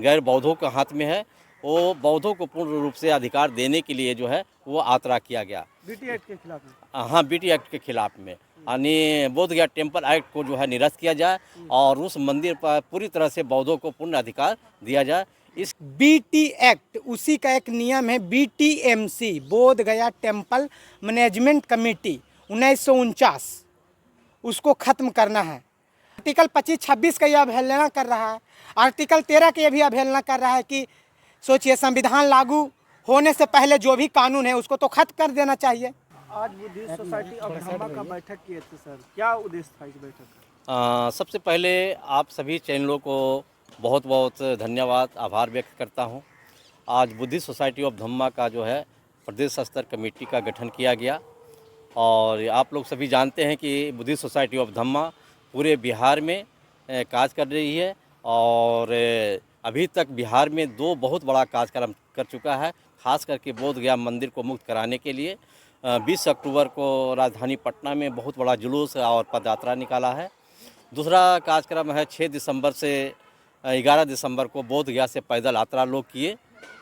गैर बौद्धों के हाथ में है। वो बौद्धों को पूर्ण रूप से अधिकार देने के लिए जो है वो आतरा किया गया। बीटी एक्ट के खिलाफ में। हाँ, बीटी एक्ट के खिलाफ में यानी बोध गया टेम्पल एक्ट को जो है निरस्त किया जाए और उस मंदिर पर पूरी तरह से बौद्धों को पूर्ण अधिकार दिया जाए। इस बीटी एक्ट उसी का एक नियम है। बीटीएमसी बोध गया टेम्पल मैनेजमेंट कमेटी 1949 उसको खत्म करना है। आर्टिकल 25-26 का यह अवहेलना कर रहा है। आर्टिकल 13 का यह भी अवहेलना कर रहा है कि सोचिए संविधान लागू होने से पहले जो भी कानून है उसको तो खत्म कर देना चाहिए। आज बुद्धिस्ट सोसाइटी ऑफ धम्मा का बैठक किए थे सर, क्या उद्देश्य था इस बैठक का? सबसे पहले आप सभी चैनलों को बहुत बहुत धन्यवाद आभार व्यक्त करता हूं। आज बुद्धिस्ट सोसाइटी ऑफ धम्मा का जो है प्रदेश स्तर कमेटी का गठन किया गया और आप लोग सभी जानते हैं कि बुद्धिस्ट सोसाइटी ऑफ धम्मा पूरे बिहार में काज कर रही है और अभी तक बिहार में 2 बहुत बड़ा कार्यक्रम कर चुका है। खास करके बोध गया मंदिर को मुक्त कराने के लिए 20 अक्टूबर को राजधानी पटना में बहुत बड़ा जुलूस और पदयात्रा निकाला है। दूसरा कार्यक्रम है 6 दिसंबर से 11 दिसंबर को बोध गया से पैदल यात्रा लोग किए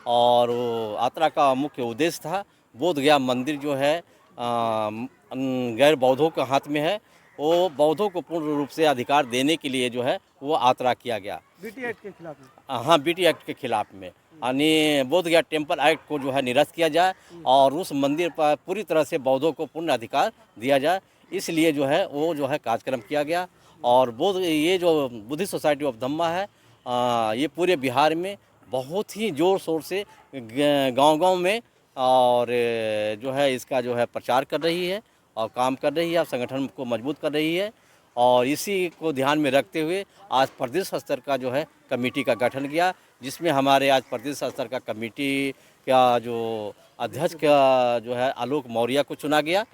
और वो यात्रा का मुख्य उद्देश्य था बोध गया मंदिर जो है गैर बौद्धों के हाथ में है। वो बौद्धों को पूर्ण रूप से अधिकार देने के लिए जो है वो यात्रा किया गया। बीटी एक्ट के खिलाफ में। हाँ, बीटी एक्ट के खिलाफ में यानी बोध गया टेम्पल एक्ट को जो है निरस्त किया जाए और उस मंदिर पर पूरी तरह से बौद्धों को पूर्ण अधिकार दिया जाए। इसलिए जो है वो जो है कार्यक्रम किया गया और ये जो बुद्धिस्ट सोसाइटी ऑफ धम्मा है ये पूरे बिहार में बहुत ही ज़ोर शोर से गांव-गांव में और जो है इसका जो है प्रचार कर रही है और काम कर रही है और संगठन को मजबूत कर रही है और इसी को ध्यान में रखते हुए आज प्रदेश स्तर का जो है कमेटी का गठन किया, जिसमें हमारे आज प्रदेश स्तर का कमेटी का जो अध्यक्ष का जो है आलोक मौर्य को चुना गया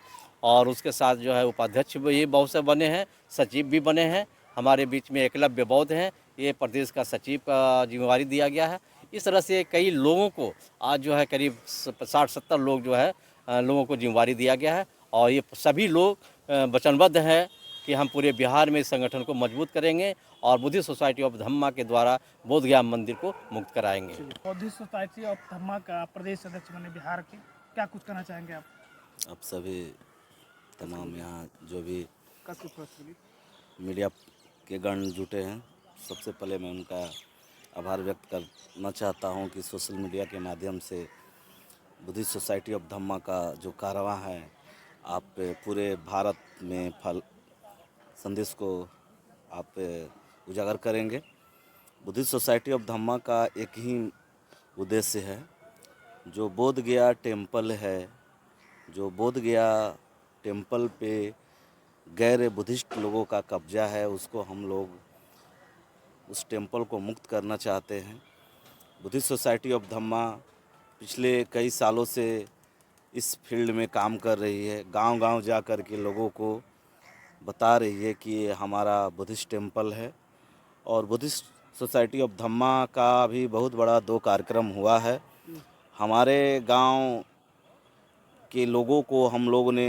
और उसके साथ जो है उपाध्यक्ष भी बहुत से बने हैं, सचिव भी बने हैं। हमारे बीच में एकलव्य बौद्ध हैं, ये प्रदेश का सचिव का जिम्मेवारी दिया गया है। इस तरह से कई लोगों को आज जो है करीब 60-70 लोग जो है लोगों को जिम्मेवारी दिया गया है और ये सभी लोग वचनबद्ध हैं कि हम पूरे बिहार में इस संगठन को मजबूत करेंगे और बुद्धिस्ट सोसाइटी ऑफ धम्मा के द्वारा बोध गया मंदिर को मुक्त कराएंगे। बुद्धिस्ट सोसाइटी ऑफ धम्मा का प्रदेश अध्यक्ष बने बिहार के, क्या कुछ कहना चाहेंगे आप? अब सभी तमाम यहाँ जो भी कसम फसली मीडिया के गण जुटे हैं, सबसे पहले मैं उनका आभार व्यक्त करना चाहता हूँ कि सोशल मीडिया के माध्यम से बुद्धिस्ट सोसाइटी ऑफ धम्मा का जो कारवां है आप पूरे भारत में संदेश को आप उजागर करेंगे। बुद्धिस्ट सोसाइटी ऑफ धम्मा का एक ही उद्देश्य है, जो बोध गया टेम्पल है, जो बोध गया टेम्पल पे गैर बुद्धिस्ट लोगों का कब्जा है, उसको हम लोग उस टेम्पल को मुक्त करना चाहते हैं। बुद्धिस्ट सोसाइटी ऑफ धम्मा पिछले कई सालों से इस फील्ड में काम कर रही है, गांव-गांव जा कर के लोगों को बता रही है कि ये हमारा बुद्धिस्ट टेम्पल है और बुद्धिस्ट सोसाइटी ऑफ धम्मा का भी बहुत बड़ा 2 कार्यक्रम हुआ है। हमारे गांव के लोगों को हम लोगों ने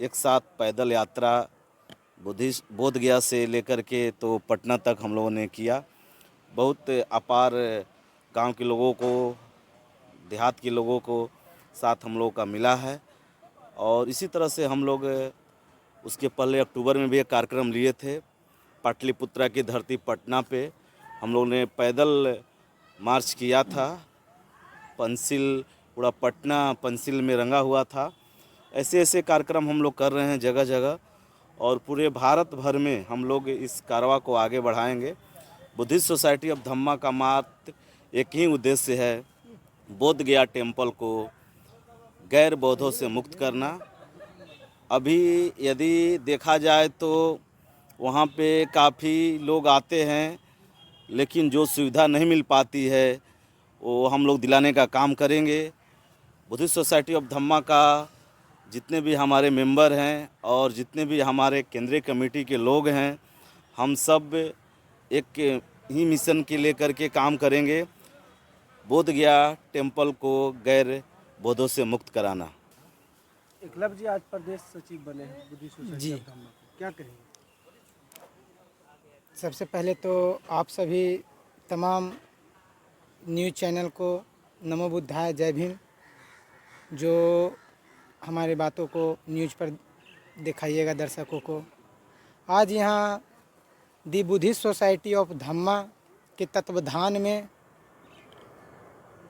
एक साथ पैदल यात्रा बोध गया से लेकर के तो पटना तक हम लोगों ने किया। बहुत अपार गांव के लोगों को, देहात के लोगों को साथ हम लोगों का मिला है और इसी तरह से हम लोग उसके पहले अक्टूबर में भी एक कार्यक्रम लिए थे। पाटलिपुत्रा की धरती पटना पे हम लोग ने पैदल मार्च किया था, पंसिल पूरा पटना पंसिल में रंगा हुआ था। ऐसे ऐसे कार्यक्रम हम लोग कर रहे हैं जगह जगह और पूरे भारत भर में हम लोग इस कारवां को आगे बढ़ाएंगे। बुद्धिस्ट सोसाइटी ऑफ धम्मा का मात्र एक ही उद्देश्य है, बोध गया टेम्पल को गैर बौद्धों से मुक्त करना। अभी यदि देखा जाए तो वहाँ पे काफ़ी लोग आते हैं, लेकिन जो सुविधा नहीं मिल पाती है वो हम लोग दिलाने का काम करेंगे। बुद्धिस्ट सोसाइटी ऑफ धम्मा का जितने भी हमारे मेंबर हैं और जितने भी हमारे केंद्रीय कमेटी के लोग हैं, हम सब एक ही मिशन के लेकर के काम करेंगे, बोध गया टेम्पल को गैर बौद्धों से मुक्त कराना। एकलव्य जी आज प्रदेश सचिव बने हैं बुद्धिस्ट सोसाइटी ऑफ धम्मा के, क्या कहेंगे? सबसे पहले तो आप सभी तमाम न्यूज़ चैनल को नमो बुद्धाय, जय भीम, जो हमारे बातों को न्यूज़ पर दिखाइएगा दर्शकों को। आज यहाँ दी बुद्धिस्ट सोसाइटी ऑफ धम्मा के तत्वाधान में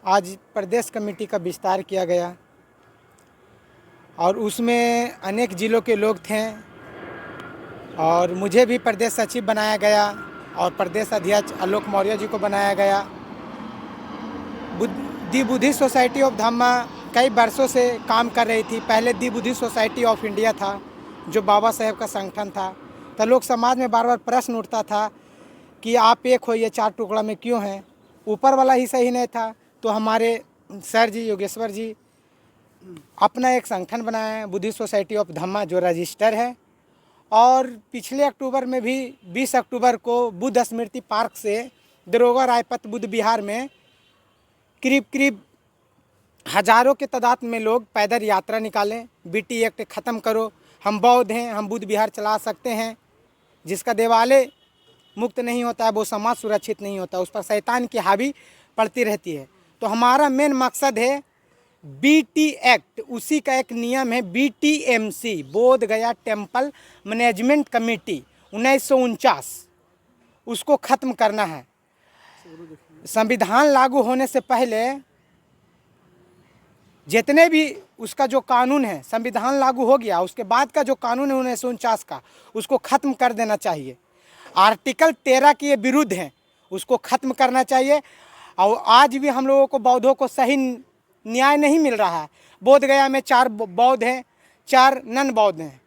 आज प्रदेश कमेटी का विस्तार किया गया और उसमें अनेक ज़िलों के लोग थे और मुझे भी प्रदेश सचिव बनाया गया और प्रदेश अध्यक्ष आलोक मौर्य जी को बनाया गया। दी बुद्धिस्ट सोसाइटी ऑफ धम्मा कई वर्षों से काम कर रही थी। पहले दी बुद्धिस्ट सोसाइटी ऑफ इंडिया था, जो बाबा साहेब का संगठन था। तो लोग समाज में बार बार प्रश्न उठता था कि आप एक हो, ये चार टुकड़ा में क्यों हैं? ऊपर वाला ही सही नहीं था, तो हमारे सर जी योगेश्वर जी अपना एक संगठन बनाया है, बुद्धिस्ट सोसाइटी ऑफ धम्मा, जो रजिस्टर है। और पिछले अक्टूबर में भी 20 अक्टूबर को बुद्ध स्मृति पार्क से दरोगा रायपत बुद्ध विहार में करीब हजारों के तादाद में लोग पैदल यात्रा निकालें। बीटी एक्ट ख़त्म करो, हम बौद्ध हैं, हम बुद्ध विहार चला सकते हैं। जिसका देवालय मुक्त नहीं होता है वो समाज सुरक्षित नहीं होता, उस पर शैतान की हावी पड़ती रहती है। तो हमारा मेन मकसद है बीटी एक्ट, उसी का एक नियम है बीटीएमसी, बोध गया टेम्पल मैनेजमेंट कमेटी 1949, उसको ख़त्म करना है। संविधान लागू होने से पहले जितने भी उसका जो कानून है, संविधान लागू हो गया उसके बाद का जो कानून है 1949 का, उसको ख़त्म कर देना चाहिए। आर्टिकल 13 के विरुद्ध हैं, उसको ख़त्म करना चाहिए। और आज भी हम लोगों को बौद्धों को सही न्याय नहीं मिल रहा है। बोध गया में 4 बौद्ध हैं, 4 नन बौद्ध हैं,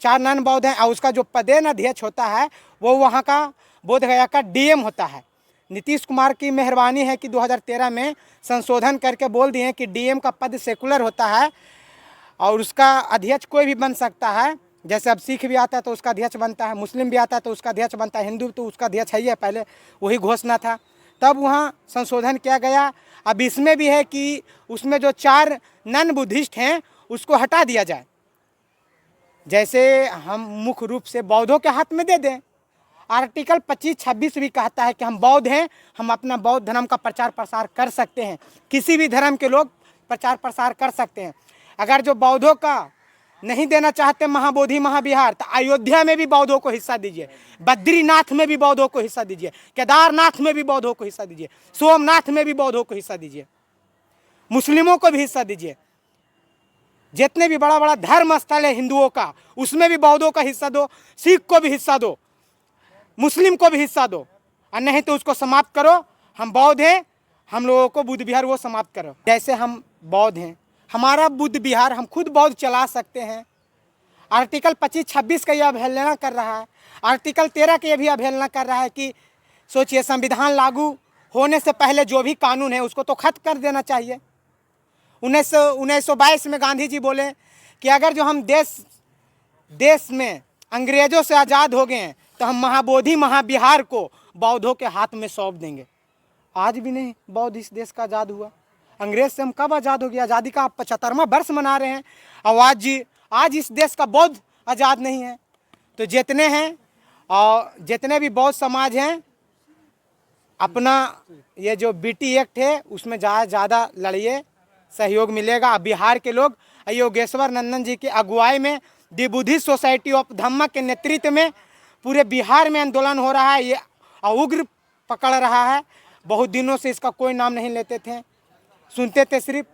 4 नन बौद्ध हैं। और उसका जो पदेन अध्यक्ष होता है वो वहाँ का बोध गया का डीएम होता है। नीतीश कुमार की मेहरबानी है कि 2013 में संशोधन करके बोल दिए कि डीएम का पद सेकुलर होता है और उसका अध्यक्ष कोई भी बन सकता है। जैसे अब सिख भी आता है तो उसका अध्यक्ष बनता है, मुस्लिम भी आता है तो उसका अध्यक्ष बनता है, हिंदू तो उसका अध्यक्ष है ही है, पहले वही घोषणा था। तब वहाँ संशोधन किया गया। अब इसमें भी है कि उसमें जो 4 नन बुद्धिस्ट हैं उसको हटा दिया जाए। जैसे हम मुख्य रूप से बौद्धों के हाथ में दे दें। आर्टिकल 25-26 भी कहता है कि हम बौद्ध हैं, हम अपना बौद्ध धर्म का प्रचार प्रसार कर सकते हैं। किसी भी धर्म के लोग प्रचार प्रसार कर सकते हैं। अगर जो बौद्धों का नहीं देना चाहते महाबोधि महाविहार, तो अयोध्या में भी बौद्धों को हिस्सा दीजिए, बद्रीनाथ में भी बौद्धों को हिस्सा दीजिए, केदारनाथ में भी बौद्धों को हिस्सा दीजिए, सोमनाथ में भी बौद्धों को हिस्सा दीजिए, मुस्लिमों को भी हिस्सा दीजिए। जितने भी बड़ा बड़ा धर्म स्थल है हिंदुओं का, उसमें भी बौद्धों का हिस्सा दो, सिख को भी हिस्सा दो, मुस्लिम को भी हिस्सा दो, और नहीं तो उसको समाप्त करो। हम बौद्ध हैं, हम लोगों को बुद्ध विहार वो समाप्त करो। जैसे हम बौद्ध हैं, हमारा बुद्ध विहार, हम खुद बौद्ध चला सकते हैं। आर्टिकल 25-26 का यह अवहेलना कर रहा है, आर्टिकल 13 का यह भी अवहेलना कर रहा है कि सोचिए संविधान लागू होने से पहले जो भी कानून है उसको तो खत्म कर देना चाहिए। 1922 में गांधी जी बोले कि अगर जो हम देश में अंग्रेजों से आज़ाद हो गए हैं तो हम महाबोधि महाविहार को बौद्धों के हाथ में सौंप देंगे। आज भी नहीं बौद्ध इस देश का आज़ाद हुआ। अंग्रेज से हम कब आज़ाद हो गया? आज़ादी का 75वां वर्ष मना रहे हैं और आज इस देश का बौद्ध आज़ाद नहीं है। तो जितने हैं और जितने भी बौद्ध समाज हैं, अपना ये जो बीटी एक्ट है उसमें ज़्यादा लड़िए, सहयोग मिलेगा। बिहार के लोग योगेश्वर नंदन जी की अगुवाई में दी बुद्धिस्ट सोसाइटी ऑफ धम्मा के नेतृत्व में पूरे बिहार में आंदोलन हो रहा है। ये उग्र पकड़ रहा है। बहुत दिनों से इसका कोई नाम नहीं लेते थे, सुनते थे सिर्फ